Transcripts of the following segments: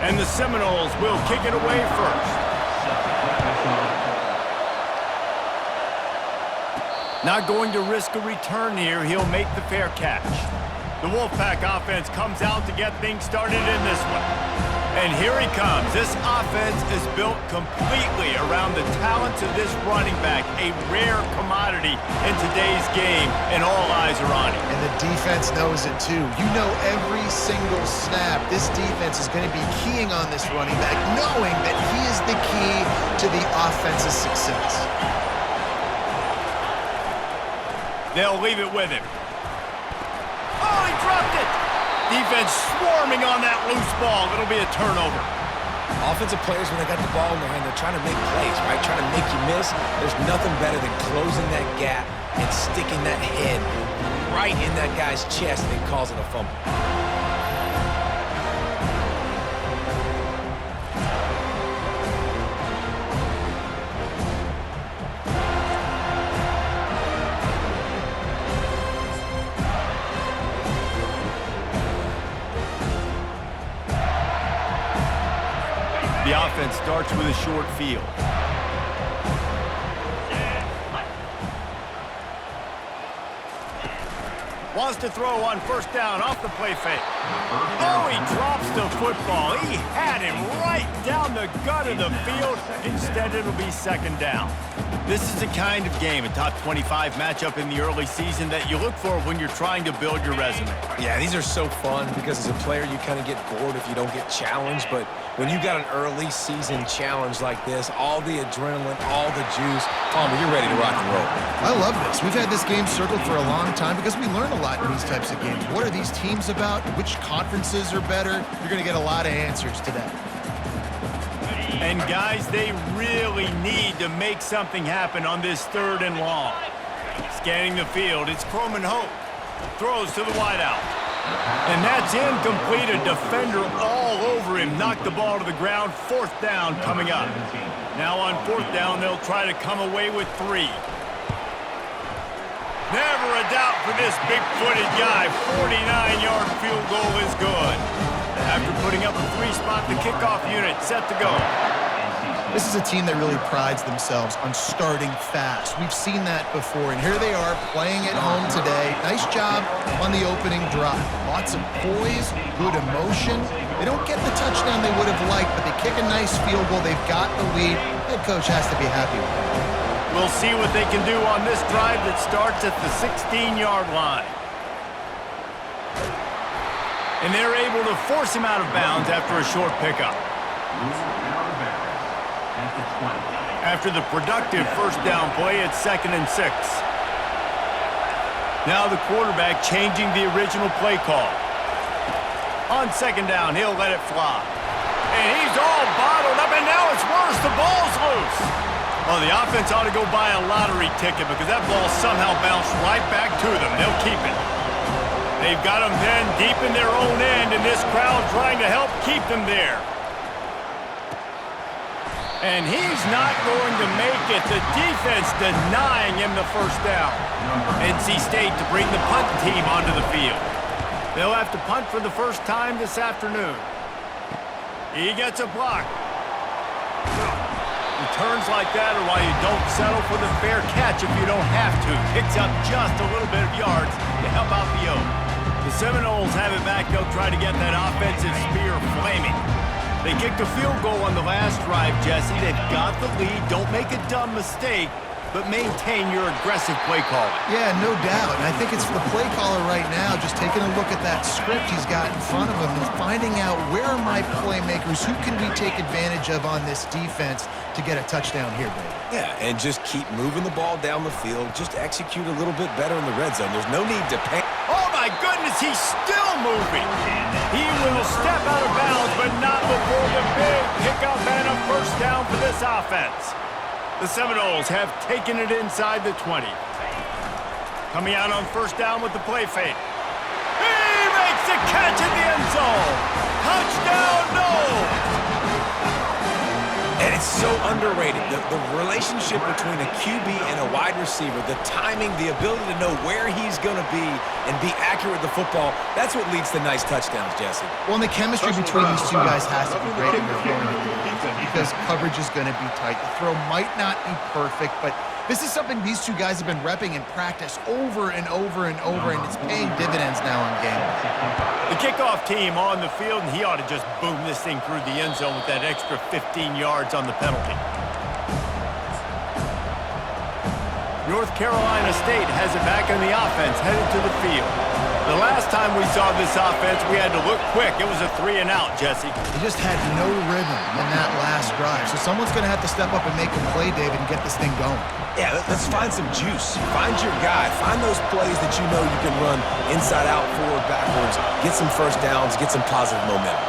And the Seminoles will kick it away first. Not going to risk a return here. He'll make the fair catch. The Wolfpack offense comes out to get things started in this one. And here he comes. This offense is built completely around the talents of this running back, a rare commodity in today's game, and all eyes are on him. And the defense knows it too. You know every single snap, this defense is going to be keying on this running back, knowing that he is the key to the offense's success. They'll leave it with him. Oh, he dropped it! Defense swarming on that loose ball. It'll be a turnover. Offensive players, when they got the ball in their hand, they're trying to make plays, right? Trying to make you miss. There's nothing better than closing that gap and sticking that head right in that guy's chest and causing a fumble. The offense starts with a short field. Wants to throw on first down off the play fake. Oh, he drops the football. He had him right down the gut of the field. Instead, it'll be second down. This is the kind of game, a top 25 matchup in the early season, that you look for when you're trying to build your resume. Yeah, these are so fun because as a player, you kind of get bored if you don't get challenged. But when you got an early season challenge like this, all the adrenaline, all the juice, Palmer, you're ready to rock and roll. I love this. We've had this game circled for a long time because we learn a lot in these types of games. What are these teams about? Which conferences are better? You're going to get a lot of answers today. And guys, they really need to make something happen on this third and long. Scanning the field, it's Croman Hope. Throws to the wideout. And that's incomplete. A defender all over him. Knocked the ball to the ground. Fourth down coming up. Now on fourth down, they'll try to come away with 3. Never a doubt for this big-footed guy. 49-yard field goal is good. After putting up a 3-spot, the kickoff unit set to go. This is a team that really prides themselves on starting fast. We've seen that before, and here they are playing at home today. Nice job on the opening drive. Lots of poise, good emotion. They don't get the touchdown they would have liked, but they kick a nice field goal. They've got the lead. Head coach has to be happy with that. We'll see what they can do on this drive that starts at the 16-yard line. And they're able to force him out of bounds after a short pickup. After the productive first down play, it's 2nd and 6. Now the quarterback changing the original play call. On second down, he'll let it fly. And he's all bottled up, and now it's worse. The ball's loose. Well, the offense ought to go buy a lottery ticket because that ball somehow bounced right back to them. They'll keep it. They've got them then deep in their own end, and this crowd trying to help keep them there. And he's not going to make it. The defense denying him the first down. NC State to bring the punt team onto the field. They'll have to punt for the first time this afternoon. He gets a block. Returns like that are why you don't settle for the fair catch if you don't have to. Picks up just a little bit of yards to help out the Oak. The Seminoles have it back. They'll try to get that offensive spear flaming. They kicked a field goal on the last drive, Jesse. They've got the lead. Don't make a dumb mistake, but maintain your aggressive play calling. Yeah, no doubt. And I think it's the play caller right now just taking a look at that script he's got in front of him and finding out where are my playmakers, who can we take advantage of on this defense to get a touchdown here, baby. Yeah, and just keep moving the ball down the field. Just execute a little bit better in the red zone. There's no need to panic. Oh, my goodness, he's still moving. He will step out of bounds, but not before the big pickup and a first down for this offense. The Seminoles have taken it inside the 20. Coming out on first down with the play fake. He makes the catch in the end zone. Touchdown, Noles! And it's so so underrated. The relationship between a QB and a wide receiver, the timing, the ability to know where he's going to be and be accurate with the football, that's what leads to nice touchdowns, Jesse. Well, and the chemistry between these two guys has to be great when they're throwing into the end zone because coverage is going to be tight. The throw might not be perfect, but this is something these two guys have been repping in practice over and over and over, and it's paying dividends now in game. The kickoff team on the field, and he ought to just boom this thing through the end zone with that extra 15 yards on the penalty. North Carolina State has it back on the offense, headed to the field. The last time we saw this offense, we had to look quick. It was a 3-and-out, Jesse. They just had no rhythm in that last drive, so someone's going to have to step up and make a play, David, and get this thing going. Yeah, let's find some juice. Find your guy. Find those plays that you know you can run inside out, forward, backwards. Get some first downs. Get some positive momentum.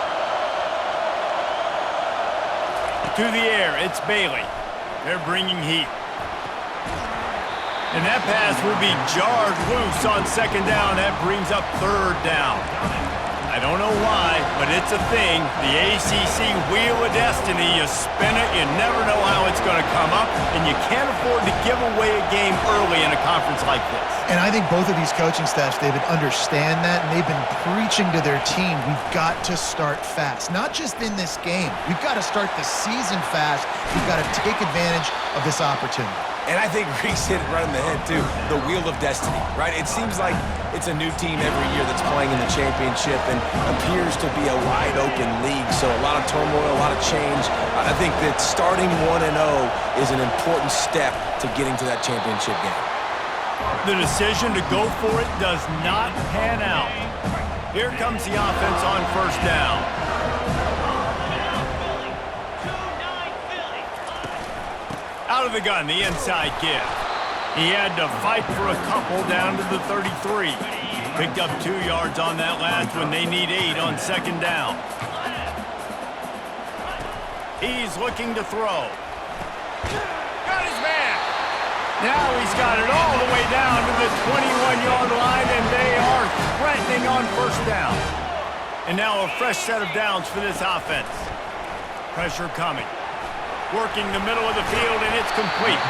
To the air, it's Bailey. They're bringing heat. And that pass will be jarred loose on second down. That brings up third down. I don't know why, but it's a thing. The ACC Wheel of Destiny, you spin it, you never know how it's going to come up, and you can't afford to give away a game early in a conference like this. And I think both of these coaching staffs, David, understand that, and they've been preaching to their team, we've got to start fast. Not just in this game. We've got to start the season fast. We've got to take advantage of this opportunity. And I think Reese hit it right in the head, too. The Wheel of Destiny, right? It seems like it's a new team every year that's playing in the championship and appears to be a wide-open league. So a lot of turmoil, a lot of change. I think that starting 1-0 is an important step to getting to that championship game. The decision to go for it does not pan out. Here comes the offense on first down. Out of the gun, the inside give. He had to fight for a couple down to the 33. Picked up 2 yards on that last one. They need 8 on second down. He's looking to throw. Got his man. Now he's got it all the way down to the 21-yard line, and they are threatening on first down. And now a fresh set of downs for this offense. Pressure coming. Working the middle of the field, and it's complete.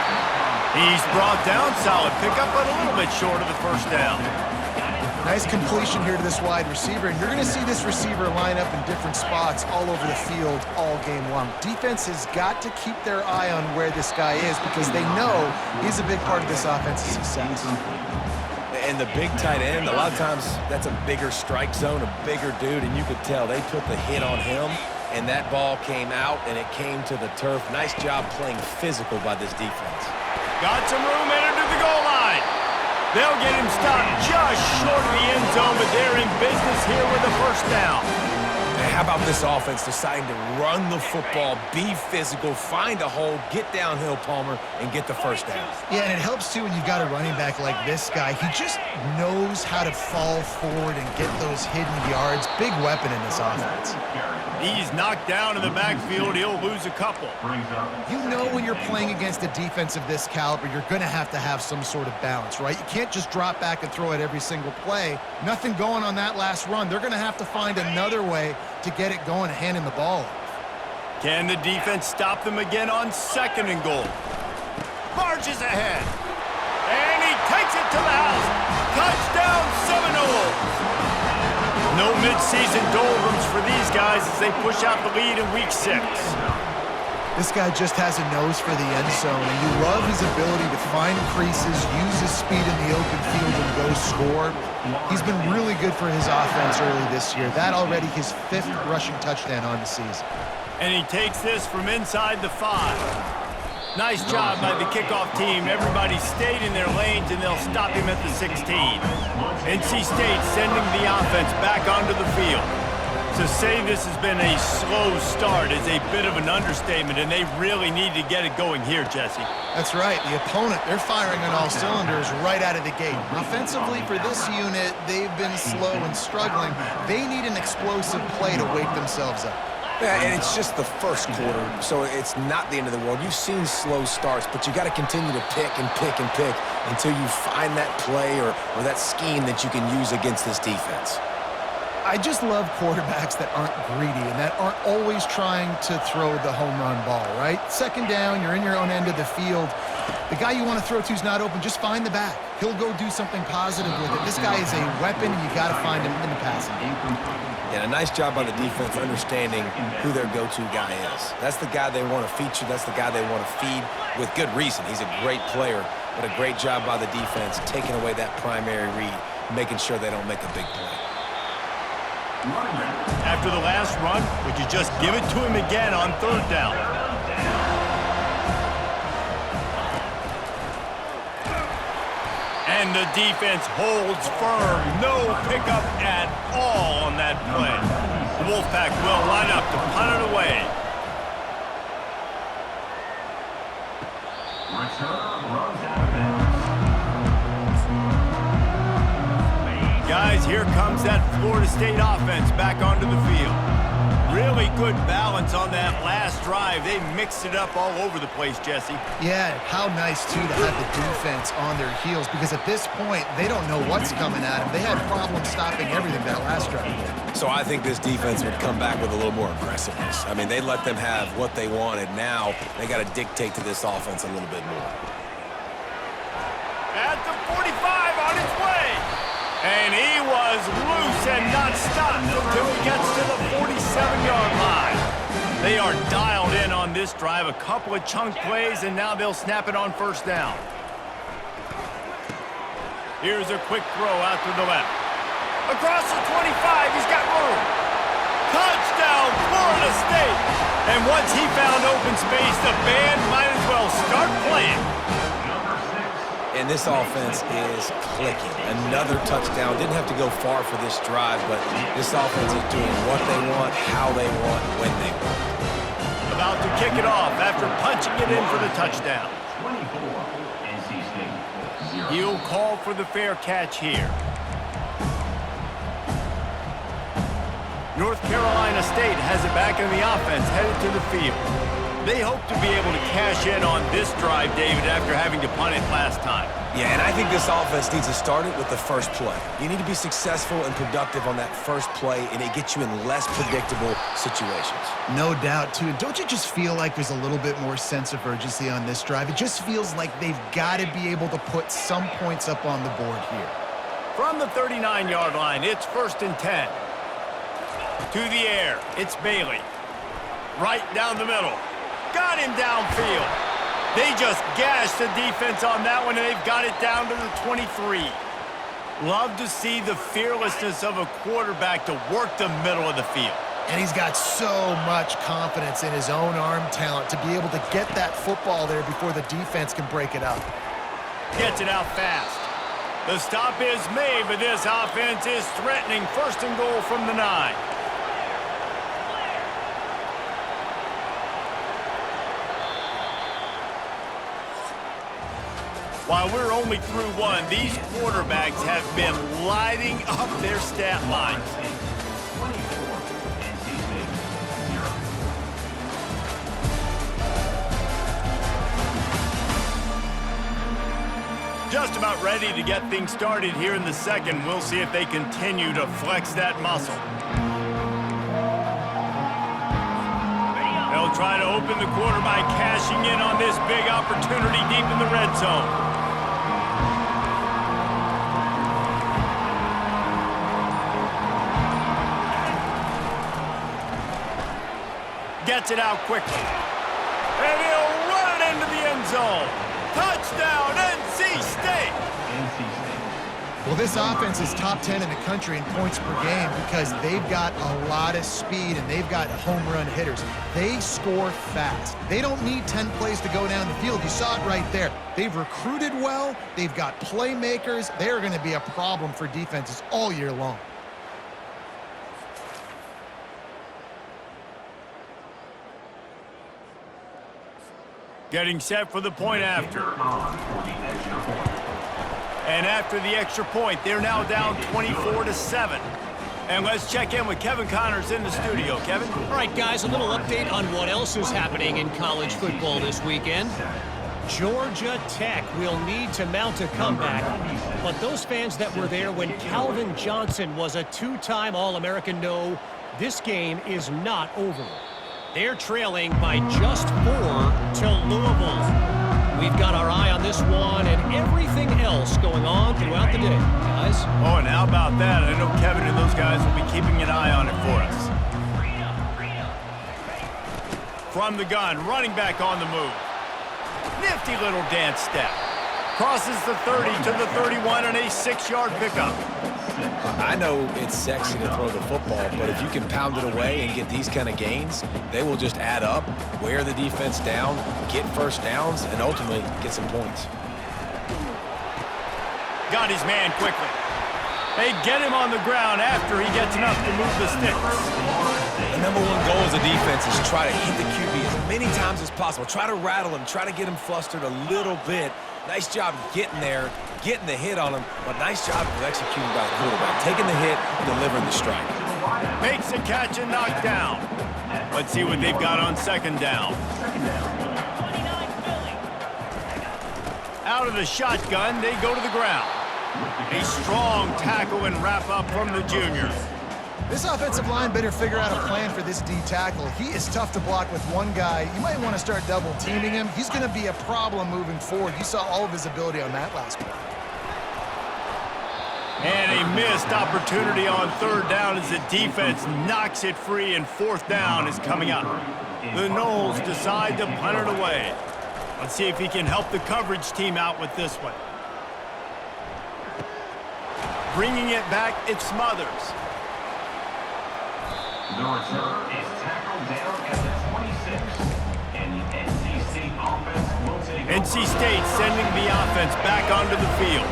He's brought down, solid pickup, but a little bit short of the first down. Nice completion here to this wide receiver, and you're going to see this receiver line up in different spots all over the field all game long. Defense has got to keep their eye on where this guy is because they know he's a big part of this offense's success. And the big tight end, a lot of times that's a bigger strike zone, a bigger dude, and you could tell they put the hit on him. And that ball came out, and it came to the turf. Nice job playing physical by this defense. Got some room, entered to the goal line. They'll get him stopped just short of the end zone, but they're in business here with a first down. And how about this offense deciding to run the football, be physical, find a hole, get downhill, Palmer, and get the first down? Yeah, and it helps, too, when you've got a running back like this guy. He just knows how to fall forward and get those hidden yards. Big weapon in this offense. He's knocked down in the backfield. He'll lose a couple. You know when you're playing against a defense of this caliber, you're going to have some sort of balance, right? You can't just drop back and throw it every single play. Nothing going on that last run. They're going to have to find another way to get it going and hand him the ball off. Can the defense stop them again on second and goal? Marches ahead. And he takes it to the house. Touchdown Seminoles. No midseason doldrums for these guys as they push out the lead in week 6. This guy just has a nose for the end zone, and you love his ability to find creases, use his speed in the open field, and go score. He's been really good for his offense early this year. That already his 5th rushing touchdown on the season. And he takes this from inside the 5. Nice job by the kickoff team. Everybody stayed in their lanes, and they'll stop him at the 16. NC State sending the offense back onto the field. To say this has been a slow start is a bit of an understatement, and they really need to get it going here, Jesse. That's right. The opponent, they're firing on all cylinders right out of the gate. Offensively, for this unit, they've been slow and struggling. They need an explosive play to wake themselves up. Yeah, and it's just the first quarter, so it's not the end of the world. You've seen slow starts, but you got to continue to pick and pick and pick until you find that play or that scheme that you can use against this defense. I just love quarterbacks that aren't greedy and that aren't always trying to throw the home run ball, right? Second down, you're in your own end of the field. The guy you want to throw to is not open. Just find the back. He'll go do something positive with it. This guy is a weapon, and you got to find him in the passing game. And a nice job by the defense understanding who their go-to guy is. That's the guy they want to feature. That's the guy they want to feed with good reason. He's a great player, but a great job by the defense taking away that primary read, making sure they don't make a big play. After the last run, would you just give it to him again on third down? And the defense holds firm. No pickup at all on that play. The Wolfpack will line up to punt it away. Guys, here comes that Florida State offense back onto the field. Really good balance on that last drive. They mixed it up all over the place, Jesse. Yeah, how nice, too, to have the defense on their heels, because at this point, they don't know what's coming at them. They had problems stopping everything that last drive. So I think this defense would come back with a little more aggressiveness. I mean, they let them have what they wanted. Now they got to dictate to this offense a little bit more. At the 45 on its way. And he was loose and not stopped until he gets to the 47-yard line. They are dialed in on this drive. A couple of chunk plays, and now they'll snap it on first down. Here's a quick throw out to the left. Across the 25, he's got room. Touchdown, Florida State. And once he found open space, the band might as well start playing. And this offense is clicking. Another touchdown. Didn't have to go far for this drive, but this offense is doing what they want, how they want, when they want. About to kick it off after punching it in for the touchdown. He'll call for the fair catch here. North Carolina State has it back in the offense, headed to the field. They hope to be able to cash in on this drive, David, after having to punt it last time. Yeah, and I think this offense needs to start it with the first play. You need to be successful and productive on that first play, and it gets you in less predictable situations. No doubt, too. And don't you just feel like there's a little bit more sense of urgency on this drive? It just feels like they've got to be able to put some points up on the board here. From the 39-yard line, it's 1st and 10. To the air, it's Bailey. Right down the middle. Got him downfield. They just gashed the defense on that one, and they've got it down to the 23. Love to see the fearlessness of a quarterback to work the middle of the field. And he's got so much confidence in his own arm talent to be able to get that football there before the defense can break it up. Gets it out fast. The stop is made, but this offense is threatening 1st and goal from the 9. While we're only through one, these quarterbacks have been lighting up their stat lines. Just about ready to get things started here in the second. We'll see if they continue to flex that muscle. They'll try to open the quarter by cashing in on this big opportunity deep in the red zone. Gets it out quickly. And he'll run it into the end zone. Touchdown, NC State! Well, this offense is top 10 in the country in points per game because they've got a lot of speed and they've got home run hitters. They score fast. They don't need 10 plays to go down the field. You saw it right there. They've recruited well. They've got playmakers. They're going to be a problem for defenses all year long. Getting set for the point after. And after the extra point, they're now down 24-7. And let's check in with Kevin Connors in the studio. Kevin? All right, guys, a little update on what else is happening in college football this weekend. Georgia Tech will need to mount a comeback, but those fans that were there when Calvin Johnson was a two-time All-American know this game is not over. They're trailing by just 4 to Louisville. We've got our eye on this one and everything else going on throughout the day, guys. Oh, and how about that? I know Kevin and those guys will be keeping an eye on it for us. From the gun, running back on the move. Nifty little dance step. Crosses the 30 to the 31 and a 6-yard pickup. I know it's sexy to throw the football, but if you can pound it away and get these kind of gains, they will just add up, wear the defense down, get first downs, and ultimately get some points. Got his man quickly. They get him on the ground after he gets enough to move the sticks. The number one goal as a defense is try to hit the QB as many times as possible. Try to rattle him, try to get him flustered a little bit. Nice job getting there, getting the hit on him, but nice job of executing by the quarterback. Taking the hit, delivering the strike. Makes a catch and knocked down. Let's see what they've got on second down. Out of the shotgun, they go to the ground. A strong tackle and wrap up from the junior. This offensive line better figure out a plan for this D tackle. He is tough to block with one guy. You might want to start double teaming him. He's going to be a problem moving forward. You saw all of his ability on that last play. And a missed opportunity on third down as the defense knocks it free, and fourth down is coming up. The Noles decide to punt it away. Let's see if he can help the coverage team out with this one. Bringing it back, it's Smothers. The return is tackled down at the 26, and the NC State offense will take NC State sending the offense back onto the field.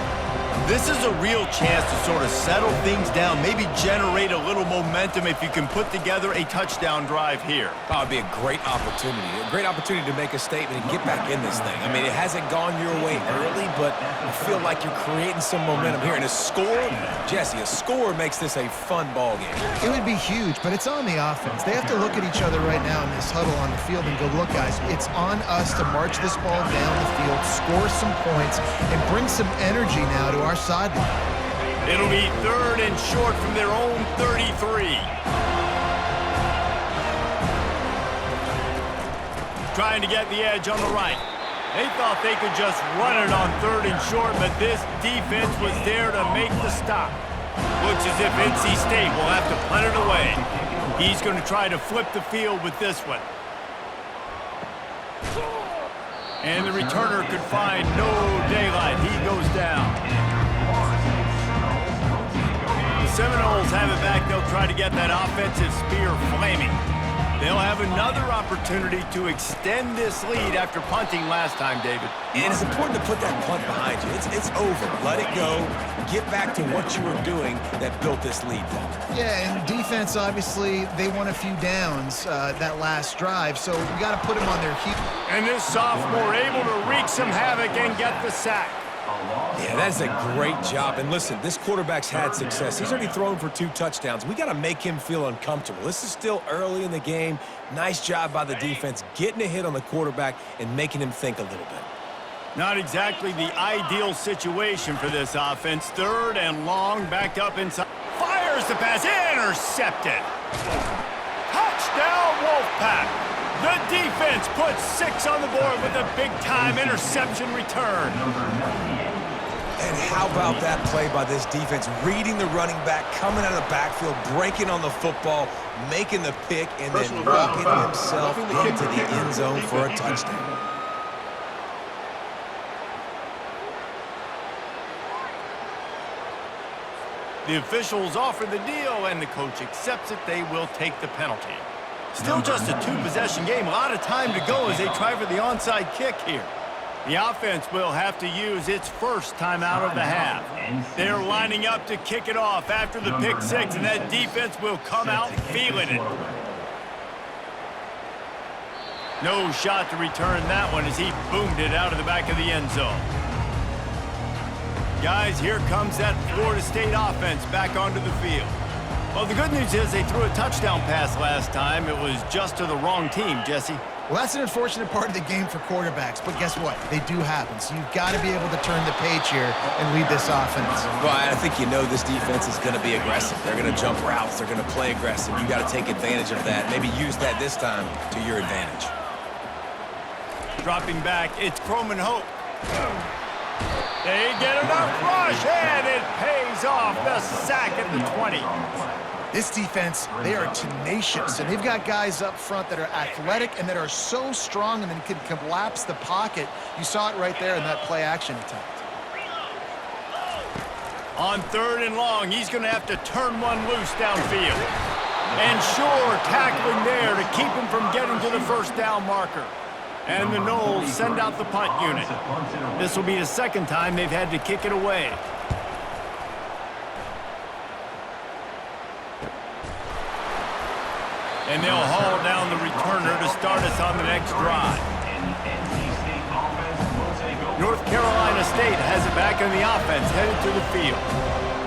This is a real chance to sort of settle things down, maybe generate a little momentum if you can put together a touchdown drive here. That would be a great opportunity to make a statement and get back in this thing. I mean, it hasn't gone your way early, but I feel like you're creating some momentum here. And a score, Jesse, a score makes this a fun ball game. It would be huge, but it's on the offense. They have to look at each other right now in this huddle on the field and go, look, guys, it's on us to march this ball down the field, score some points, and bring some energy now to our sideline. It'll be third and short from their own 33. Trying to get the edge on the right. They thought they could just run it on third and short, but this defense was there to make the stop. Looks as if NC State will have to punt it away. He's going to try to flip the field with this one. And the returner could find no daylight. He goes down. The Seminoles have it back. They'll try to get that offensive spear flaming. They'll have another opportunity to extend this lead after punting last time, David. And it's important to put that punt behind you. It's over. Let it go. Get back to what you were doing that built this lead, Paul. Yeah, and defense, obviously, they won a few downs that last drive, so we got to put them on their heat. And this sophomore able to wreak some havoc and get the sack. Yeah, that's a great job. And listen, this quarterback's had success. He's already thrown for 2 touchdowns. We got to make him feel uncomfortable. This is still early in the game. Nice job by the defense, getting a hit on the quarterback and making him think a little bit. Not exactly the ideal situation for this offense. Third and long, backed up inside. Fires the pass, intercepted. Touchdown, Wolfpack. The defense puts 6 on the board with a big-time interception return. And how about that play by this defense? Reading the running back, coming out of the backfield, breaking on the football, making the pick, and then walking himself into the end zone for a touchdown. The officials offer the deal, and the coach accepts it. They will take the penalty. Still just a 2-possession game. A lot of time to go as they try for the onside kick here. The offense will have to use its first timeout of the half. They're lining up to kick it off after the pick 6, and that defense will come out feeling it. No shot to return that one as he boomed it out of the back of the end zone. Guys, here comes that Florida State offense back onto the field. Well, the good news is they threw a touchdown pass last time. It was just to the wrong team, Jesse. Well, that's an unfortunate part of the game for quarterbacks, but guess what? They do happen, so you've got to be able to turn the page here and lead this offense. Well, I think you know this defense is going to be aggressive. They're going to jump routes. They're going to play aggressive. You got to take advantage of that. Maybe use that this time to your advantage. Dropping back, it's Croman Hope. They get enough rush, and it pays off. The sack at the 20. This defense, they are tenacious, and they've got guys up front that are athletic and that are so strong and then can collapse the pocket. You saw it right there in that play-action attempt. On 3rd and long, he's going to have to turn one loose downfield. And sure, tackling there to keep him from getting to the first down marker. And the Noles send out the punt unit. This will be the second time they've had to kick it away. And they'll haul down the returner to start us on the next drive. North Carolina State has it back in the offense, headed to the field.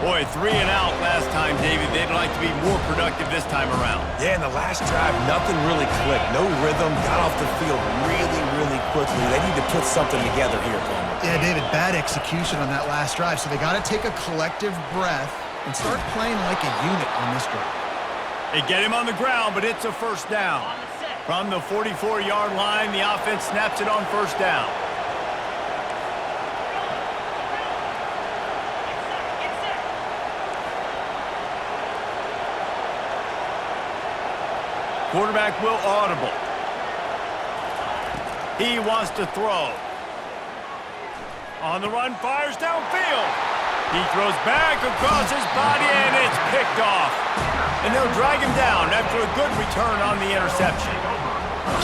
Boy, 3 and out last time, David. They'd like to be more productive this time around. Yeah, in the last drive, nothing really clicked. No rhythm, got off the field really, really quickly. They need to put something together here, Coleman. Yeah, David, bad execution on that last drive, so they got to take a collective breath and start playing like a unit on this drive. They get him on the ground, but it's a first down. From the 44-yard line, the offense snaps it on first down. Quarterback will audible. He wants to throw. On the run, fires downfield. He throws back across his body, and it's picked off. And they'll drag him down after a good return on the interception.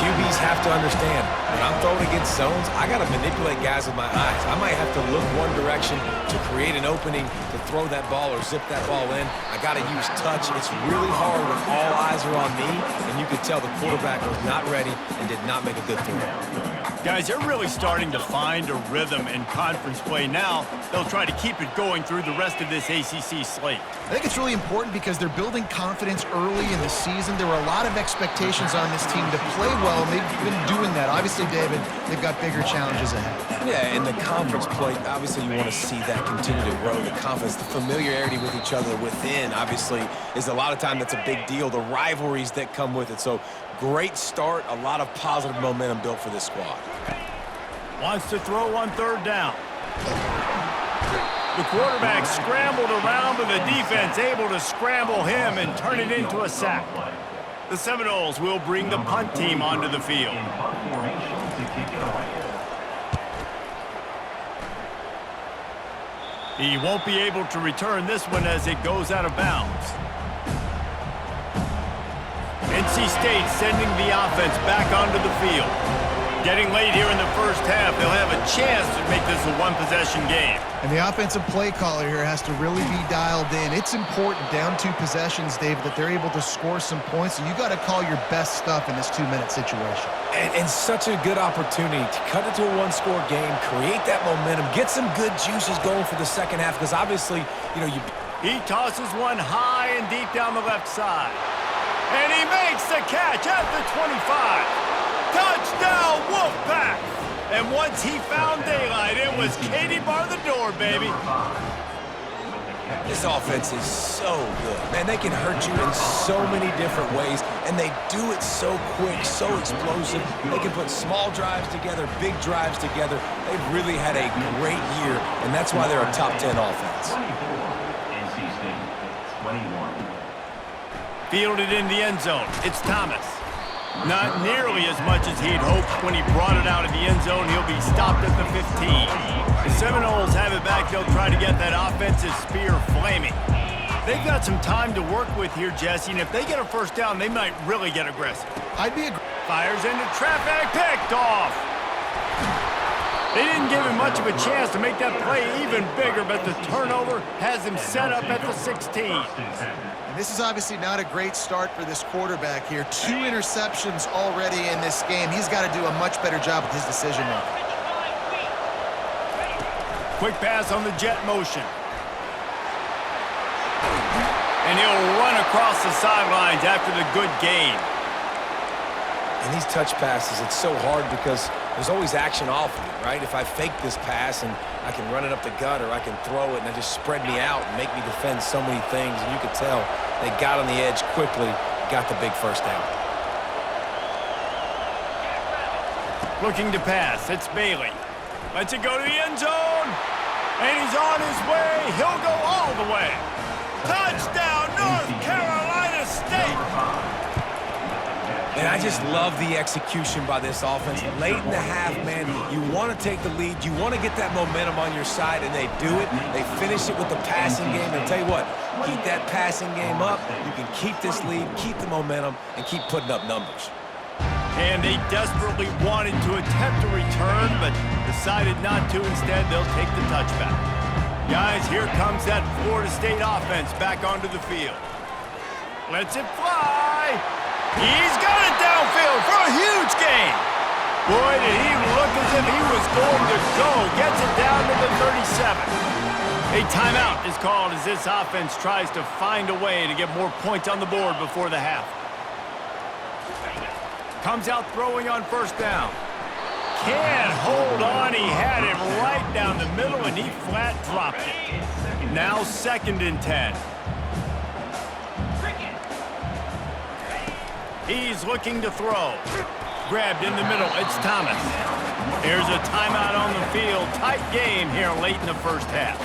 QBs have to understand, when I'm throwing against zones, I got to manipulate guys with my eyes. I might have to look one direction to create an opening to throw that ball or zip that ball in. I got to use touch. It's really hard when all eyes are on me, and you could tell the quarterback was not ready and did not make a good throw. Guys, they're really starting to find a rhythm in conference play now. They'll try to keep it going through the rest of this ACC slate. I think it's really important because they're building confidence early in the season. There were a lot of expectations on this team to play well, and they've been doing that. Obviously, David, they've got bigger challenges ahead. Yeah, in the conference play, obviously you want to see that continue to grow. The confidence, the familiarity with each other within, obviously, is a lot of time that's a big deal. The rivalries that come with it. So, great start, a lot of positive momentum built for this squad. Wants to throw on 3rd down. The quarterback scrambled around, but the defense able to scramble him and turn it into a sack. The Seminoles will bring the punt team onto the field. He won't be able to return this one as it goes out of bounds. NC State sending the offense back onto the field. Getting late here in the first half, they'll have a chance to make this a one-possession game. And the offensive play caller here has to really be dialed in. It's important down 2 possessions, Dave, that they're able to score some points. So you got to call your best stuff in this 2-minute situation. And such a good opportunity to cut it to a 1-score game, create that momentum, get some good juices going for the second half, because obviously, He tosses one high and deep down the left side. And he makes the catch at the 25. Touchdown, Wolfpack! And once he found daylight, it was Katie bar the door, baby. This offense is so good. Man, they can hurt you in so many different ways, and they do it so quick, so explosive. They can put small drives together, big drives together. They've really had a great year, and that's why they're a top 10 offense. NC State, 21. Fielded in the end zone. It's Thomas. Not nearly as much as he'd hoped when he brought it out of the end zone. He'll be stopped at the 15. The Seminoles have it back. They'll try to get that offensive spear flaming. They've got some time to work with here, Jesse, and if they get a first down, they might really get aggressive. Fires into traffic, picked off. They didn't give him much of a chance to make that play even bigger, but the turnover has him set up at the 16. And this is obviously not a great start for this quarterback here. 2 interceptions already in this game. He's got to do a much better job with his decision-making. Quick pass on the jet motion. And he'll run across the sidelines after the good gain. And these touch passes, it's so hard because there's always action off of it, right? If I fake this pass and I can run it up the gut or I can throw it and it just spread me out and make me defend so many things. And you could tell they got on the edge quickly, got the big first down. Looking to pass. It's Bailey. Lets it go to the end zone. And he's on his way. He'll go all the way. Touchdown, North Carolina State. And I just love the execution by this offense. Late in the half, man, you want to take the lead. You want to get that momentum on your side, and they do it. They finish it with the passing game. And I'll tell you what, keep that passing game up. You can keep this lead, keep the momentum, and keep putting up numbers. And they desperately wanted to attempt a return, but decided not to. Instead, they'll take the touchback. Guys, here comes that Florida State offense back onto the field. Lets it fly. He's got it downfield for a huge gain. Boy, did he look as if he was going to go. Gets it down to the 37. A timeout is called as this offense tries to find a way to get more points on the board before the half. Comes out throwing on first down. Can't hold on. He had it right down the middle, and he flat dropped it. Now 2nd and 10. He's looking to throw. Grabbed in the middle. It's Thomas. Here's a timeout on the field. Tight game here late in the first half.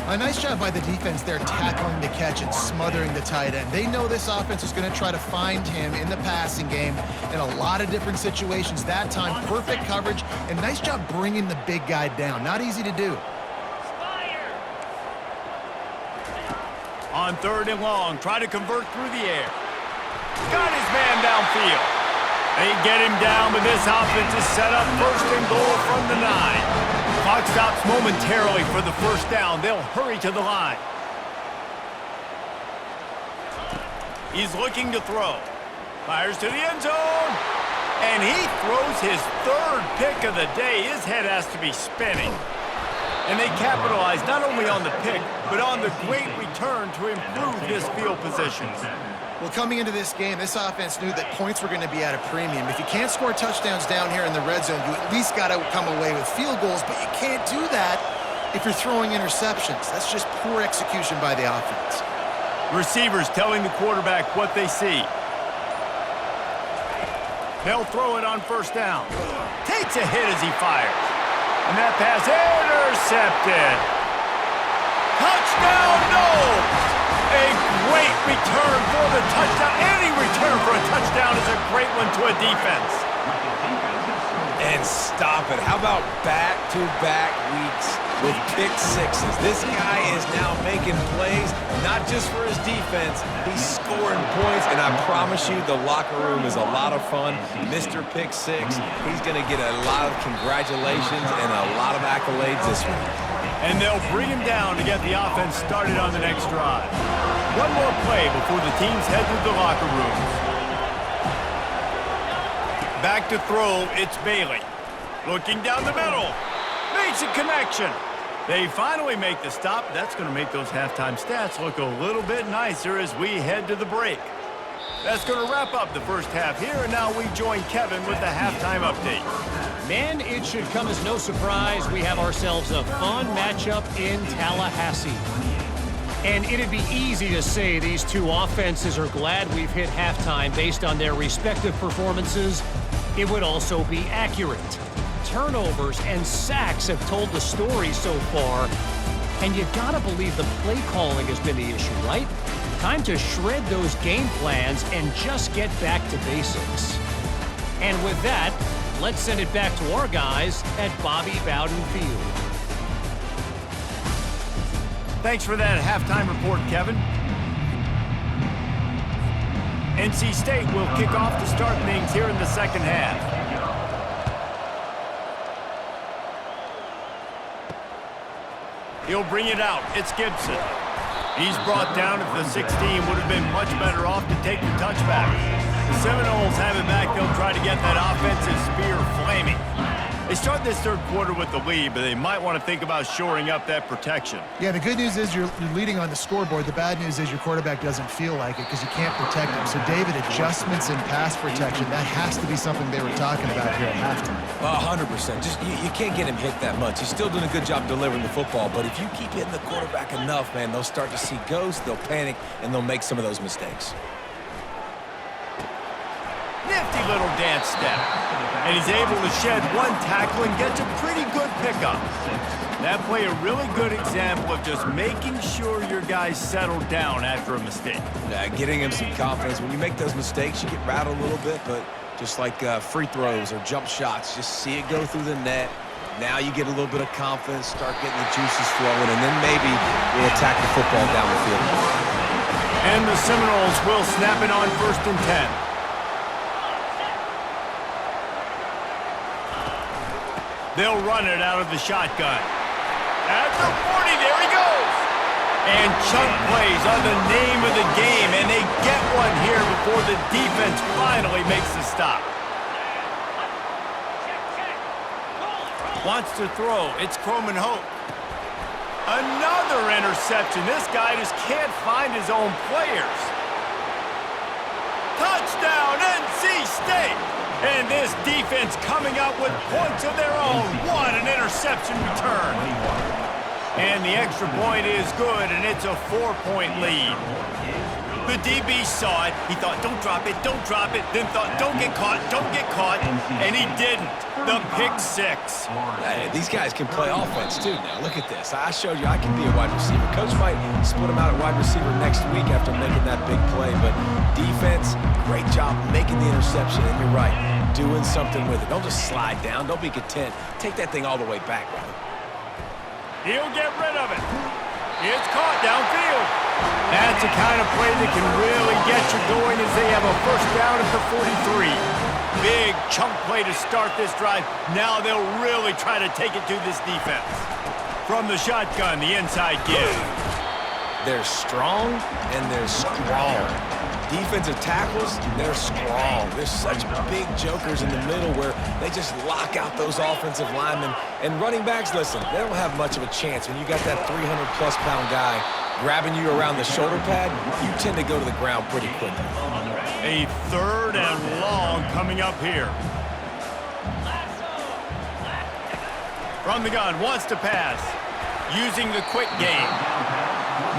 A nice job by the defense there tackling the catch and smothering the tight end. They know this offense is going to try to find him in the passing game in a lot of different situations. That time, perfect coverage, and nice job bringing the big guy down. Not easy to do. On 3rd and long, try to convert through the air. Got his man downfield. They get him down, but this offense is set up 1st and goal from the 9. Clock stops momentarily for the first down. They'll hurry to the line. He's looking to throw. Fires to the end zone. And he throws his 3rd pick of the day. His head has to be spinning. And they capitalize not only on the pick, but on the great return to improve this field position. Well, coming into this game, this offense knew that points were going to be at a premium. If you can't score touchdowns down here in the red zone, you at least got to come away with field goals, but you can't do that if you're throwing interceptions. That's just poor execution by the offense. Receivers telling the quarterback what they see. They'll throw it on first down. Takes a hit as he fires. And that pass intercepted. Touchdown, no! A great return for the touchdown. Any return for a touchdown is a great one to a defense. And stop it. How about back-to-back weeks with pick sixes? This guy is now making plays, not just for his defense. He's scoring points, and I promise you the locker room is a lot of fun. Mr. Pick Six, he's going to get a lot of congratulations and a lot of accolades this week. And they'll bring him down to get the offense started on the next drive. One more play before the teams head to the locker rooms. Back to throw, it's Bailey. Looking down the middle. Makes a connection. They finally make the stop. That's going to make those halftime stats look a little bit nicer as we head to the break. That's going to wrap up the first half here, and now we join Kevin with the halftime update. Man, it should come as no surprise we have ourselves a fun matchup in Tallahassee. And it'd be easy to say these two offenses are glad we've hit halftime based on their respective performances. It would also be accurate. Turnovers and sacks have told the story so far. And you gotta believe the play calling has been the issue, right? Time to shred those game plans and just get back to basics. And with that, let's send it back to our guys at Bobby Bowden Field. Thanks for that halftime report, Kevin. NC State will kick off to start things here in the second half. He'll bring it out. It's Gibson. He's brought down at the 16. Would have been much better off to take the touchback. The Seminoles have it back. They'll try to get that offensive spear flaming. They start this third quarter with the lead, but they might want to think about shoring up that protection. Yeah, the good news is you're leading on the scoreboard. The bad news is your quarterback doesn't feel like it because you can't protect him. So, David, adjustments in pass protection, that has to be something they were talking about here at halftime. 100%. Just you can't get him hit that much. He's still doing a good job delivering the football, but if you keep hitting the quarterback enough, man, they'll start to see ghosts, they'll panic, and they'll make some of those mistakes. Nifty little dance step. And he's able to shed one tackle and gets a pretty good pickup. That play a really good example of just making sure your guys settle down after a mistake. Yeah, getting him some confidence. When you make those mistakes, you get rattled a little bit, but just like free throws or jump shots, just see it go through the net. Now you get a little bit of confidence, start getting the juices flowing, and then maybe we'll attack the football down the field. And the Seminoles will snap it on 1st and 10. They'll run it out of the shotgun. At the 40, there he goes. And chunk plays are the name of the game, and they get one here before the defense finally makes the stop. Wants to throw. It's Croman Hope. Another interception. This guy just can't find his own players. Touchdown, NC State! And this defense coming up with points of their own. What an interception return. And the extra point is good, and it's a 4-point lead. The DB saw it. He thought, don't drop it, don't drop it. Then thought, don't get caught, and he didn't. The pick six. Hey, these guys can play offense, too. Now, look at this. I showed you I can be a wide receiver. Coach might split him out at wide receiver next week after making that big play. But defense, great job making the interception. And you're right, doing something with it. Don't just slide down. Don't be content. Take that thing all the way back, brother. He'll get rid of it. It's caught downfield. That's the kind of play that can really get you going as they have a first down at the 43. Big chunk play to start this drive. Now they'll really try to take it to this defense. From the shotgun, the inside give. They're strong and they're strong. Defensive tackles, they're strong. There's such big jokers in the middle where they just lock out those offensive linemen. And running backs, listen, they don't have much of a chance. When you got that 300-plus pound guy grabbing you around the shoulder pad, you tend to go to the ground pretty quickly. A 3rd and long coming up here. From the gun, wants to pass. Using the quick game.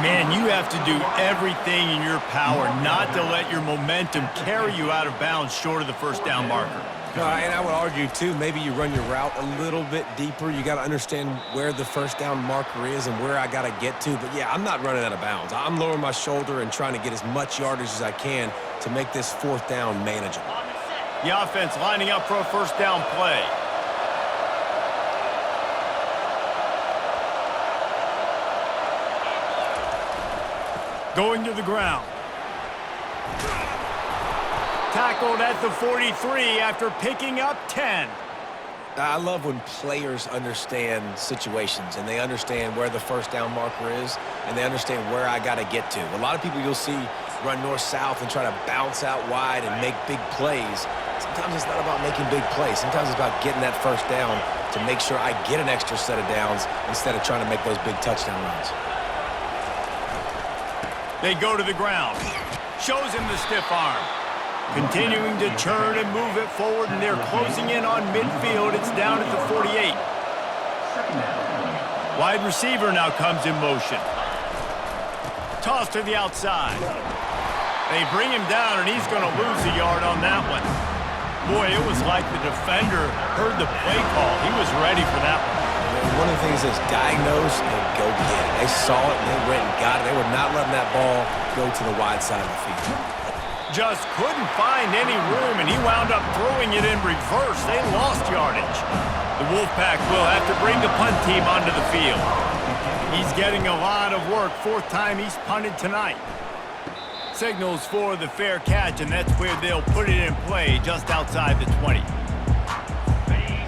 Man, you have to do everything in your power not to let your momentum carry you out of bounds short of the first down marker. And I would argue, too, maybe you run your route a little bit deeper. You got to understand where the first down marker is and where I got to get to. But, yeah, I'm not running out of bounds. I'm lowering my shoulder and trying to get as much yardage as I can to make this 4th down manageable. The offense lining up for a first down play. Going to the ground. Tackled at the 43 after picking up 10. I love when players understand situations and they understand where the first down marker is and they understand where I got to get to. A lot of people you'll see run north-south and try to bounce out wide and make big plays. Sometimes it's not about making big plays. Sometimes it's about getting that first down to make sure I get an extra set of downs instead of trying to make those big touchdown runs. They go to the ground. Shows him the stiff arm. Continuing to turn and move it forward, and they're closing in on midfield. It's down at the 48. Wide receiver now comes in motion. Toss to the outside. They bring him down, and he's going to lose a yard on that one. Boy, it was like the defender heard the play call. He was ready for that one. One of the things is diagnose and go get it. They saw it and they went and got it. They were not letting that ball go to the wide side of the field. Just couldn't find any room, and he wound up throwing it in reverse. They lost yardage. The Wolfpack will have to bring the punt team onto the field. He's getting a lot of work. 4th time he's punted tonight. Signals for the fair catch, and that's where they'll put it in play just outside the 20.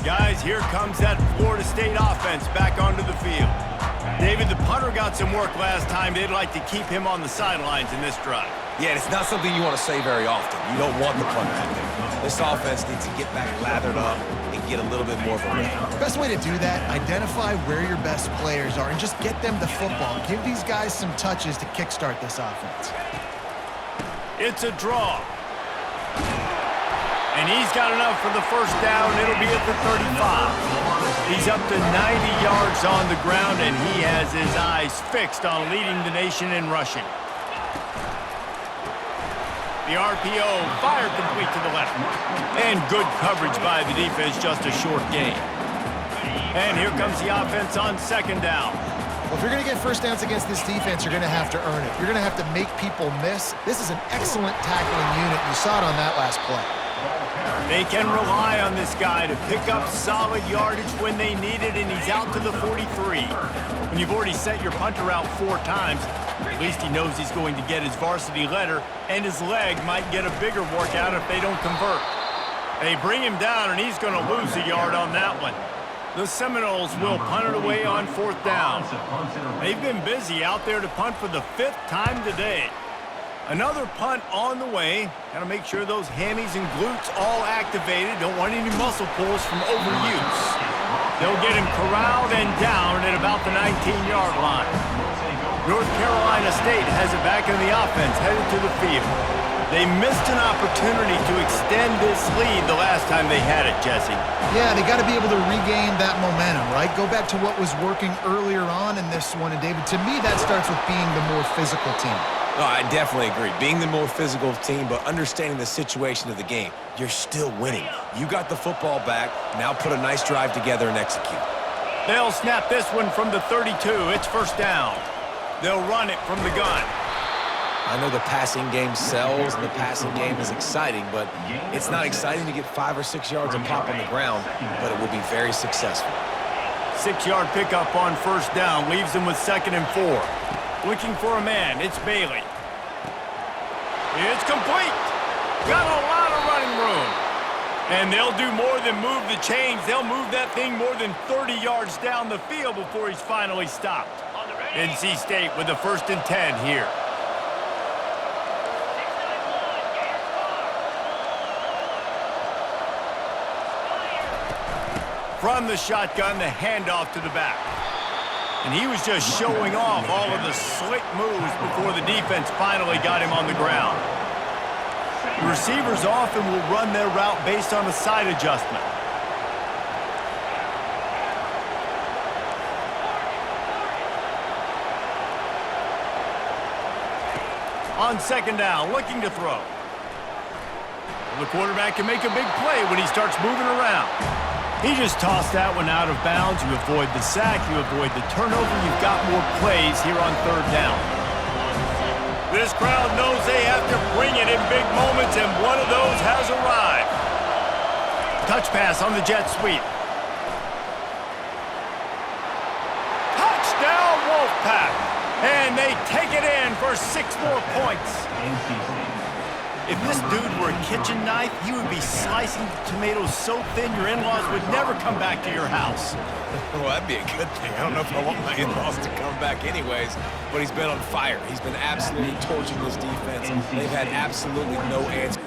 Guys, here comes that Florida State offense back onto the field. David, the punter got some work last time. They'd like to keep him on the sidelines in this drive. Yeah, it's not something you want to say very often. You don't want the punter out there. This offense needs to get back lathered up and get a little bit more of a rhythm. The best way to do that, identify where your best players are and just get them the football. Give these guys some touches to kickstart this offense. It's a draw. And he's got enough for the first down. It'll be at the 35. He's up to 90 yards on the ground, and he has his eyes fixed on leading the nation in rushing. The RPO fired complete to the left. And good coverage by the defense, just a short gain. And here comes the offense on second down. Well, if you're going to get first downs against this defense, you're going to have to earn it. You're going to have to make people miss. This is an excellent tackling unit. You saw it on that last play. They can rely on this guy to pick up solid yardage when they need it, and he's out to the 43. When you've already sent your punter out 4 times, at least he knows he's going to get his varsity letter, and his leg might get a bigger workout if they don't convert. They bring him down, and he's going to lose a yard on that one. The Seminoles will punt it away on 4th down. They've been busy out there to punt for the 5th time today. Another punt on the way. Got to make sure those hammies and glutes all activated. Don't want any muscle pulls from overuse. They'll get him corralled and down at about the 19-yard line. North Carolina State has it back in the offense, headed to the field. They missed an opportunity to extend this lead the last time they had it, Jesse. Yeah, they got to be able to regain that momentum, right? Go back to what was working earlier on in this one. And, David, to me, that starts with being the more physical team. No, I definitely agree. Being the more physical team, but understanding the situation of the game. You're still winning. You got the football back. Now put a nice drive together and execute. They'll snap this one from the 32. It's first down. They'll run it from the gun. I know the passing game sells and the passing game is exciting, but it's not exciting to get 5 or 6 yards and pop on the ground, but it will be very successful. 6-yard pickup on first down leaves them with 2nd and 4. Looking for a man. It's Bailey. It's complete. Got a lot of running room. And they'll do more than move the chains. They'll move that thing more than 30 yards down the field before he's finally stopped. NC State with the 1st and 10 here. From the shotgun, the handoff to the back. And he was just showing off all of the slick moves before the defense finally got him on the ground. The receivers often will run their route based on a side adjustment. On 2nd down, looking to throw. The quarterback can make a big play when he starts moving around. He just tossed that one out of bounds. You avoid the sack, you avoid the turnover. You've got more plays here on 3rd down. This crowd knows they have to bring it in big moments, and one of those has arrived. Touch pass on the jet sweep. Touchdown, Wolfpack! And they take it in for 6 more points. If this dude were a kitchen knife, he would be slicing the tomatoes so thin your in-laws would never come back to your house. Well, that'd be a good thing. I don't know if I want my in-laws to come back anyways, but he's been on fire. He's been absolutely torching this defense. They've had absolutely no answer.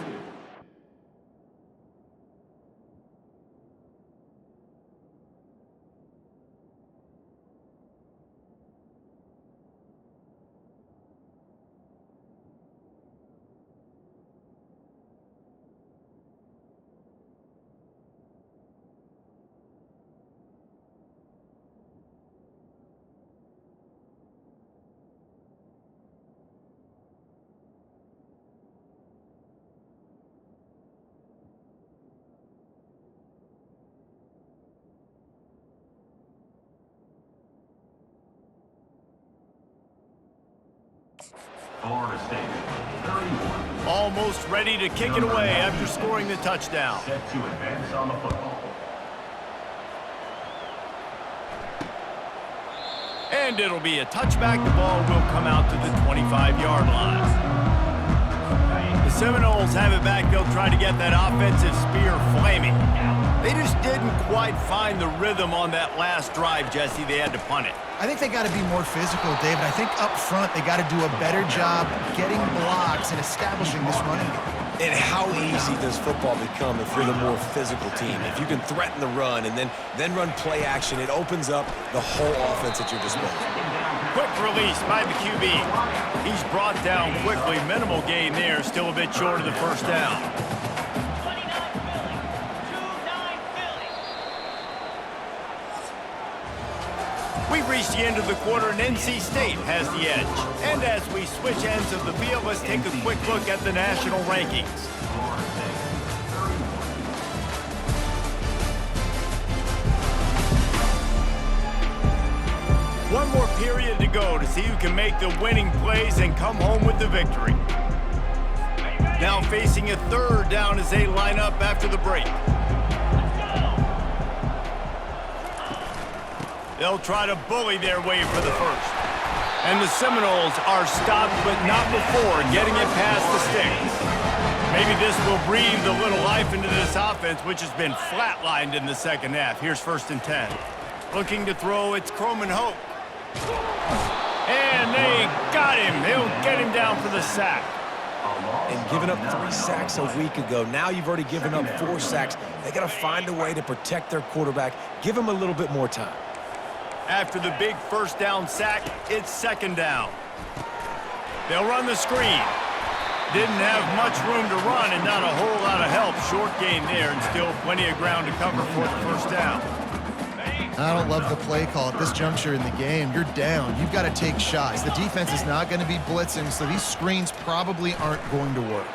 Florida State, 31. Almost ready to kick it away after scoring the touchdown. Set to advance on the football. And it'll be a touchback. The ball will come out to the 25-yard line. The Seminoles have it back. They'll try to get that offensive spear flaming. They just didn't quite find the rhythm on that last drive, Jesse. They had to punt it. I think they got to be more physical, David. I think up front they got to do a better job getting blocks and establishing this running game. And how easy does football become if you're the more physical team? If you can threaten the run and then run play action, it opens up the whole offense at your disposal. Quick release by the QB. He's brought down quickly. Minimal gain there. Still a bit short of the first down. We've reached the end of the quarter, and NC State has the edge. And as we switch ends of the field, let's take a quick look at the national rankings. One more period to go to see who can make the winning plays and come home with the victory. Now facing a third down as they line up after the break. They'll try to bully their way for the first. And the Seminoles are stopped, but not before getting it past the sticks. Maybe this will breathe a little life into this offense, which has been flatlined in the second half. Here's 1st and 10. Looking to throw, it's Croman Hope. And they got him. He'll get him down for the sack. And giving up 3 sacks a week ago, now you've already given up 4 sacks. They got to find a way to protect their quarterback. Give him a little bit more time. After the big first down sack, it's 2nd down. They'll run the screen. Didn't have much room to run and not a whole lot of help. Short gain there and still plenty of ground to cover for the first down. I don't love the play call at this juncture in the game. You're down. You've got to take shots. The defense is not going to be blitzing, so these screens probably aren't going to work.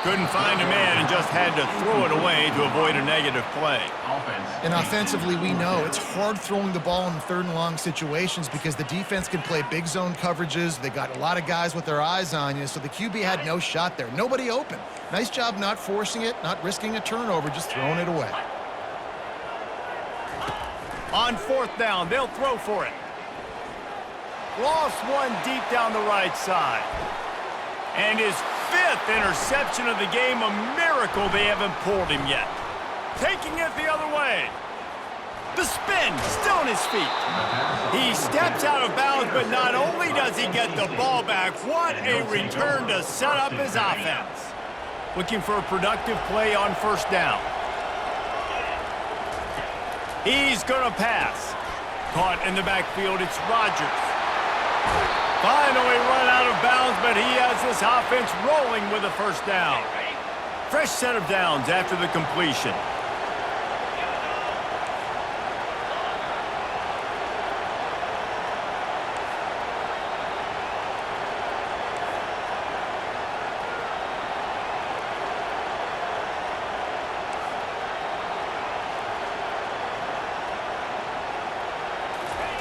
Couldn't find a man and just had to throw it away to avoid a negative play. And offensively, we know it's hard throwing the ball in 3rd and long situations because the defense can play big zone coverages. They got a lot of guys with their eyes on you, so the QB had no shot there. Nobody open. Nice job not forcing it, not risking a turnover, just throwing it away. On 4th down, they'll throw for it. Lost one deep down the right side. And his 5th interception of the game, a miracle they haven't pulled him yet. Taking it the other way. The spin, still on his feet. He steps out of bounds, but not only does he get the ball back, what a return to set up his offense. Looking for a productive play on 1st down. He's going to pass. Caught in the backfield, it's Rodgers. Finally run out of bounds, but he has this offense rolling with a 1st down. Fresh set of downs after the completion.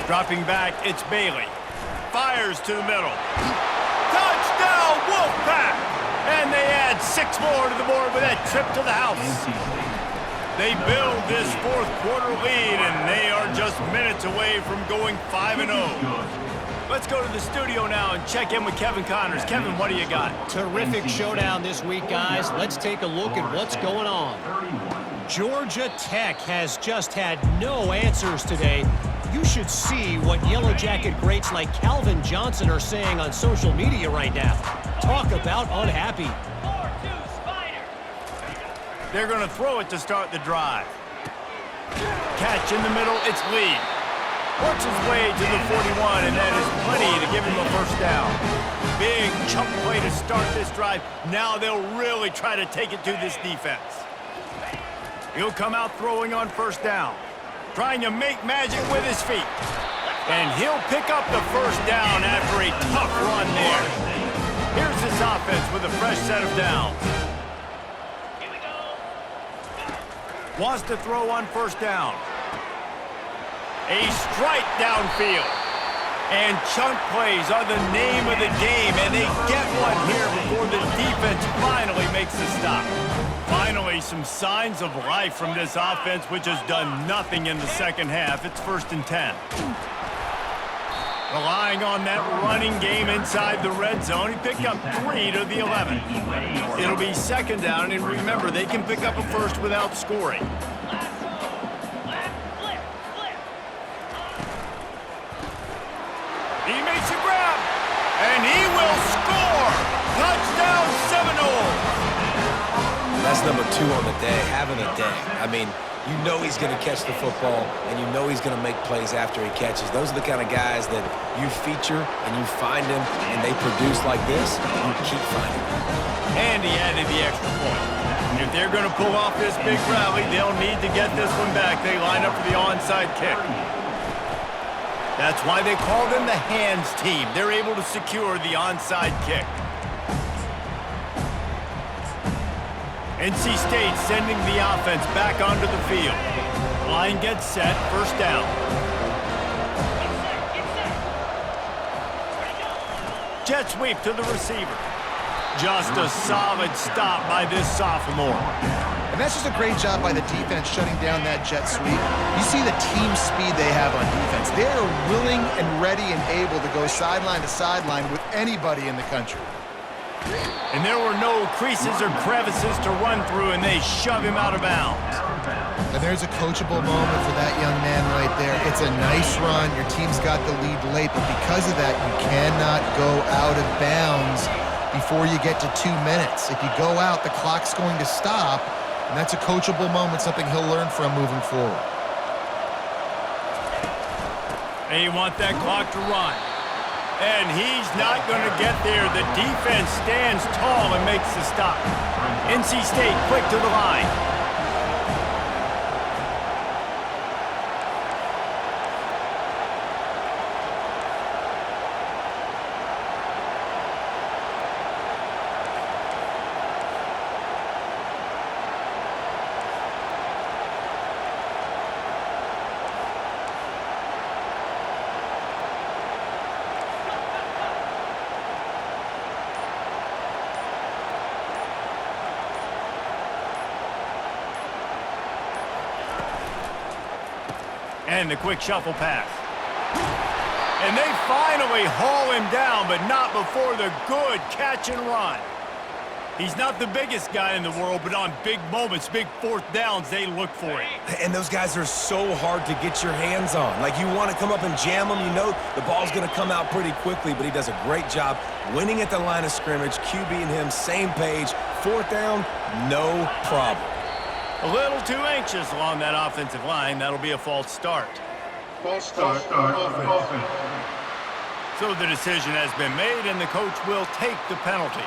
Dropping back, it's Bailey. Fires to the middle. Touchdown, Wolfpack! And they add 6 more to the board with that trip to the house. They build this 4th quarter lead, and they are just minutes away from going 5-0. Let's go to the studio now and check in with Kevin Connors. Kevin, what do you got? Terrific showdown this week, guys. Let's take a look at what's going on. Georgia Tech has just had no answers today. You should see what Yellow Jacket greats like Calvin Johnson are saying on social media right now. Talk about unhappy. They're going to throw it to start the drive. Catch in the middle, it's Lee. Works his way to the 41, and that is plenty to give him a 1st down. Big chunk play to start this drive. Now they'll really try to take it to this defense. He'll come out throwing on 1st down. Trying to make magic with his feet. And he'll pick up the 1st down after a tough run there. Here's this offense with a fresh set of downs. Wants to throw on 1st down. A strike downfield. And chunk plays are the name of the game, and they get one here before the defense finally makes the stop. Finally, some signs of life from this offense, which has done nothing in the second half. It's 1st and 10. Relying on that running game inside the red zone, he picked up 3 to the 11. It'll be 2nd down, and remember, they can pick up a 1st without scoring. He makes a grab, and he will score! Touchdown Seminoles! That's number 2 on the day, having a day. I mean, you know he's going to catch the football, and you know he's going to make plays after he catches. Those are the kind of guys that you feature and you find them, and they produce like this, you keep finding them. And he added the extra point. If they're going to pull off this big rally, they'll need to get this one back. They line up for the onside kick. That's why they call them the hands team. They're able to secure the onside kick. NC State sending the offense back onto the field. Line gets set, first down. Jet sweep to the receiver. Just a solid stop by this sophomore. And that's just a great job by the defense shutting down that jet sweep. You see the team speed they have on defense. They are willing and ready and able to go sideline to sideline with anybody in the country. And there were no creases or crevices to run through, and they shove him out of bounds. And there's a coachable moment for that young man right there. It's a nice run. Your team's got the lead late, but because of that, you cannot go out of bounds before you get to 2 minutes. If you go out, the clock's going to stop, and that's a coachable moment, something he'll learn from moving forward. They want that clock to run. And he's not going to get there. The defense stands tall and makes the stop. NC State quick to the line. And the quick shuffle pass. And they finally haul him down, but not before the good catch and run. He's not the biggest guy in the world, but on big moments, big fourth downs, they look for it. And those guys are so hard to get your hands on. Like, you want to come up and jam them, you know the ball's going to come out pretty quickly, but he does a great job winning at the line of scrimmage. QB and him, same page. Fourth down, no problem. A little too anxious along that offensive line. That'll be a false start. False start, offense. So the decision has been made, and the coach will take the penalty.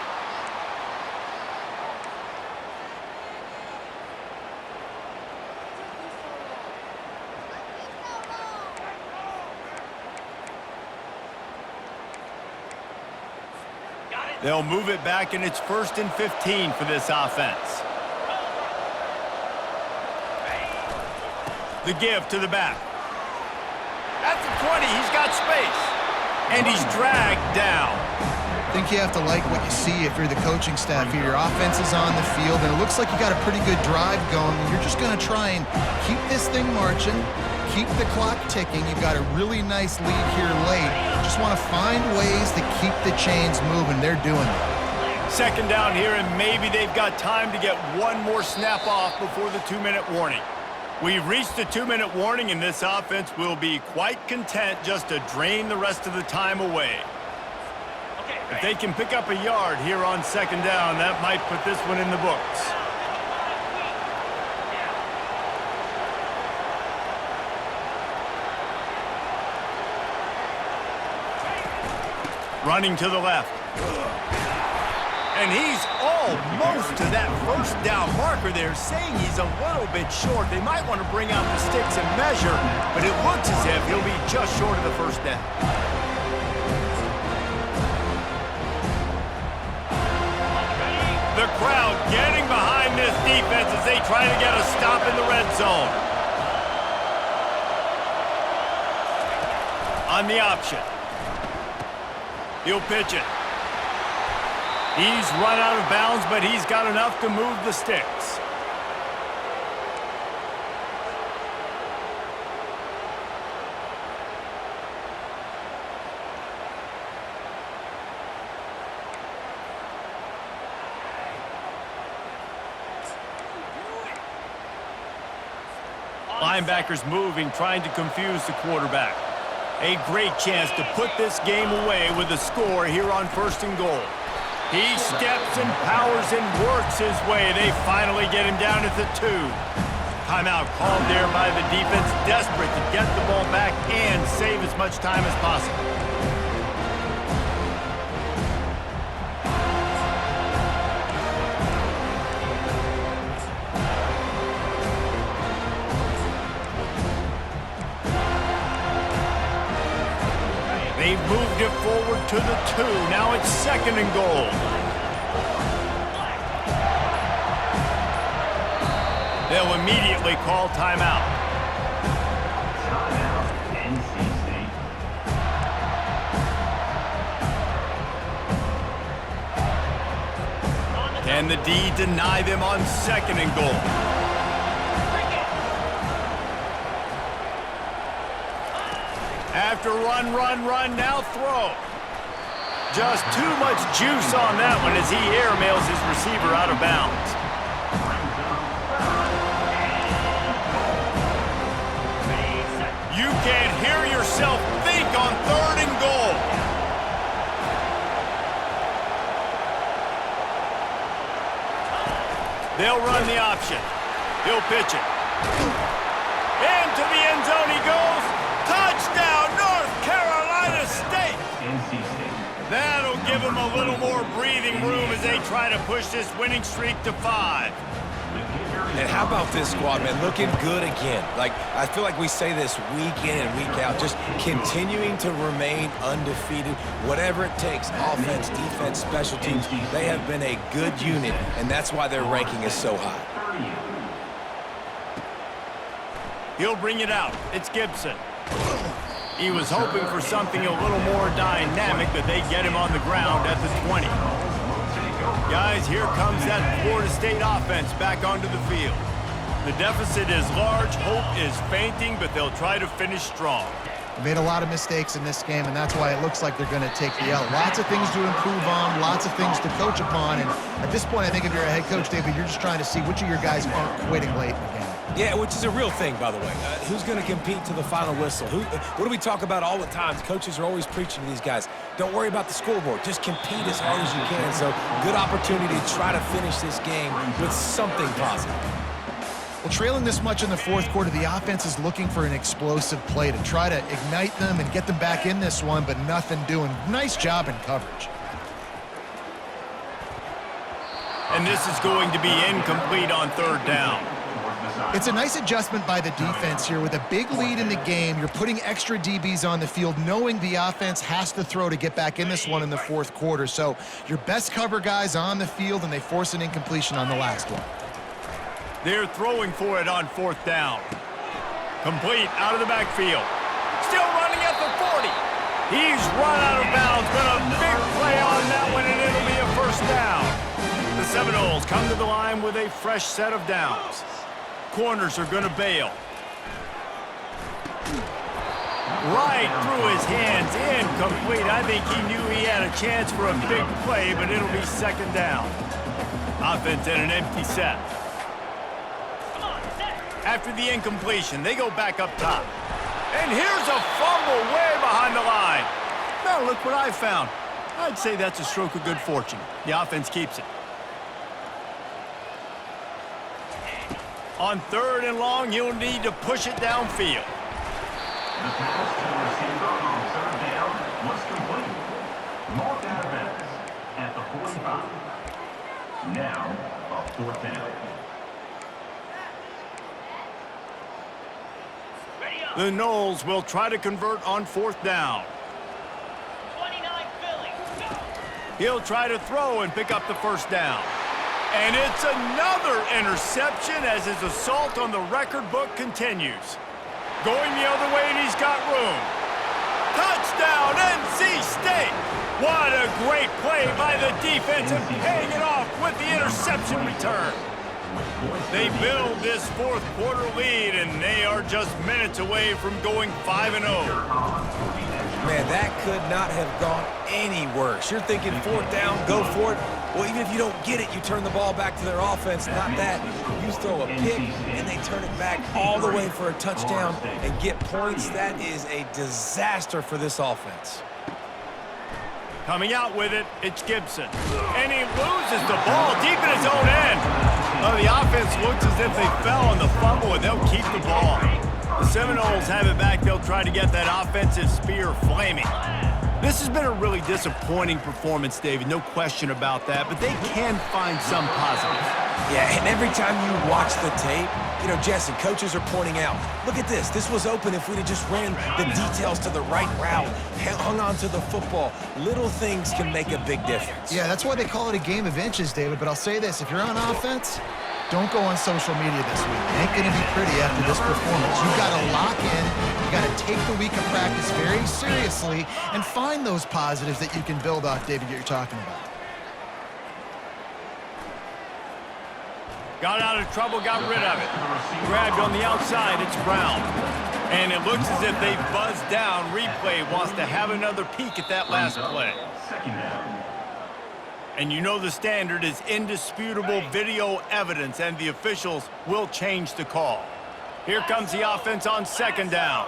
They'll move it back, and it's 1st and 15 for this offense. The give to the back. At the 20, he's got space. And he's dragged down. I think you have to like what you see if you're the coaching staff here. Your offense is on the field, and it looks like you got a pretty good drive going. You're just going to try and keep this thing marching, keep the clock ticking. You've got a really nice lead here late. Just want to find ways to keep the chains moving. They're doing that. Second down here, and maybe they've got time to get one more snap off before the 2-minute warning. We've reached the 2-minute warning, and this offense will be quite content just to drain the rest of the time away. If they can pick up a yard here on second down, that might put this one in the books. Running to the left. And he's almost to that first down marker there, saying he's a little bit short. They might want to bring out the sticks and measure, but it looks as if he'll be just short of the first down. The crowd getting behind this defense as they try to get a stop in the red zone. On the option. He'll pitch it. He's run out of bounds, but he's got enough to move the sticks. Linebackers moving, trying to confuse the quarterback. A great chance to put this game away with a score here on 1st and goal. He steps and powers and works his way. They finally get him down at the 2. Timeout called there by the defense, desperate to get the ball back and save as much time as possible. They've moved it forward to the 2. Now it's 2nd and goal. They'll immediately call timeout. Timeout, NC State. Can the D deny them on 2nd and goal? After run, now throw. Just too much juice on that one as he airmails his receiver out of bounds. You can't hear yourself think on 3rd and goal. They'll run the option. He'll pitch it. Into the end zone he goes. Touchdown, North Carolina State. NC State. That'll give them a little more breathing room as they try to push this winning streak to 5. And how about this squad, man? Looking good again. Like, I feel like we say this week in and week out, just continuing to remain undefeated, whatever it takes, offense, defense, special teams. They have been a good unit, and that's why their ranking is so high. He'll bring it out. It's Gibson. He was hoping for something a little more dynamic, but they get him on the ground at the 20. Guys, here comes that Florida State offense back onto the field. The deficit is large, hope is fainting, but they'll try to finish strong. They made a lot of mistakes in this game, and that's why it looks like they're going to take the L. Lots of things to improve on, lots of things to coach upon, and at this point, I think if you're a head coach, David, you're just trying to see which of your guys aren't quitting late in the game. Yeah, which is a real thing, by the way. Who's going to compete to the final whistle? What do we talk about all the time? Coaches are always preaching to these guys. Don't worry about the scoreboard. Just compete as hard as you can. So, good opportunity to try to finish this game with something positive. Well, trailing this much in the 4th quarter, the offense is looking for an explosive play to try to ignite them and get them back in this one, but nothing doing. Nice job in coverage. And this is going to be incomplete on 3rd down. It's a nice adjustment by the defense here. With a big lead in the game, you're putting extra DBs on the field, knowing the offense has to throw to get back in this one in the 4th quarter. So your best cover guys on the field, and they force an incompletion on the last one. They're throwing for it on 4th down. Complete out of the backfield. Still running at the 40. He's run out of bounds, but a big play on that one, and it'll be a 1st down. The Seminoles come to the line with a fresh set of downs. Corners are going to bail. Right through his hands, incomplete. I think he knew he had a chance for a big play, but it'll be 2nd down. Offense in an empty set. After the incompletion, they go back up top. And here's a fumble way behind the line. Now look what I found. I'd say that's a stroke of good fortune. The offense keeps it. On 3rd and long, you'll need to push it downfield. The pass to the receiver on 3rd down was complete. Marked out of bounds at the 45. Now, a 4th down. The Noles will try to convert on 4th down. 29 Philly. Go. He'll try to throw and pick up the 1st down. And it's another interception as his assault on the record book continues. Going the other way, and he's got room. Touchdown, NC State! What a great play by the defense and paying it off with the interception return. They build this 4th quarter lead, and they are just minutes away from going 5-0. Man, that could not have gone any worse. You're thinking 4th down, go for it. Well, even if you don't get it, you turn the ball back to their offense. Not that. You throw a pick, and they turn it back all the way for a touchdown and get points. That is a disaster for this offense. Coming out with it, it's Gibson. And he loses the ball deep in his own end. Well, the offense looks as if they fell on the fumble, and they'll keep the ball. The Seminoles have it back. They'll try to get that offensive spear flaming. This has been a really disappointing performance, David, no question about that, but they can find some positives. Yeah, and every time you watch the tape, you know, Jesse, coaches are pointing out, look at this. This was open if we'd have just ran the details to the right route, hung on to the football. Little things can make a big difference. Yeah, that's why they call it a game of inches, David. But I'll say this, if you're on offense, don't go on social media this week. It ain't going to be pretty after this performance. You've got to lock in. You got to take the week of practice very seriously and find those positives that you can build off, David, that you're talking about. Got out of trouble, got rid of it. Grabbed on the outside, it's Brown. And it looks as if they've buzzed down. Replay wants to have another peek at that last play. Second down. And you know the standard is indisputable video evidence, and the officials will change the call. Here comes the offense on second down.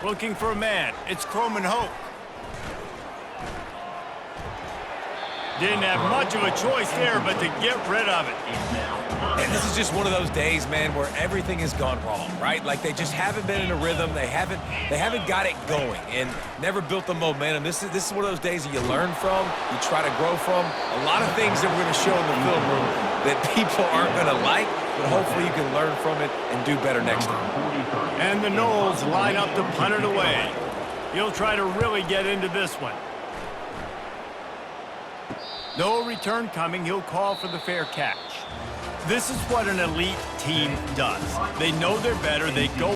Looking for a man. It's Croman Hoke. Didn't have much of a choice there, but to get rid of it. And this is just one of those days, man, where everything has gone wrong, right? Like they just haven't been in a rhythm. They haven't got it going and never built the momentum. This is one of those days that you learn from, you try to grow from. A lot of things that we're going to show in the film room that people aren't going to like, but hopefully you can learn from it and do better next time. And the Noles line up to punt it away. He'll try to really get into this one. No return coming. He'll call for the fair catch. This is what an elite team does. They know they're better. They go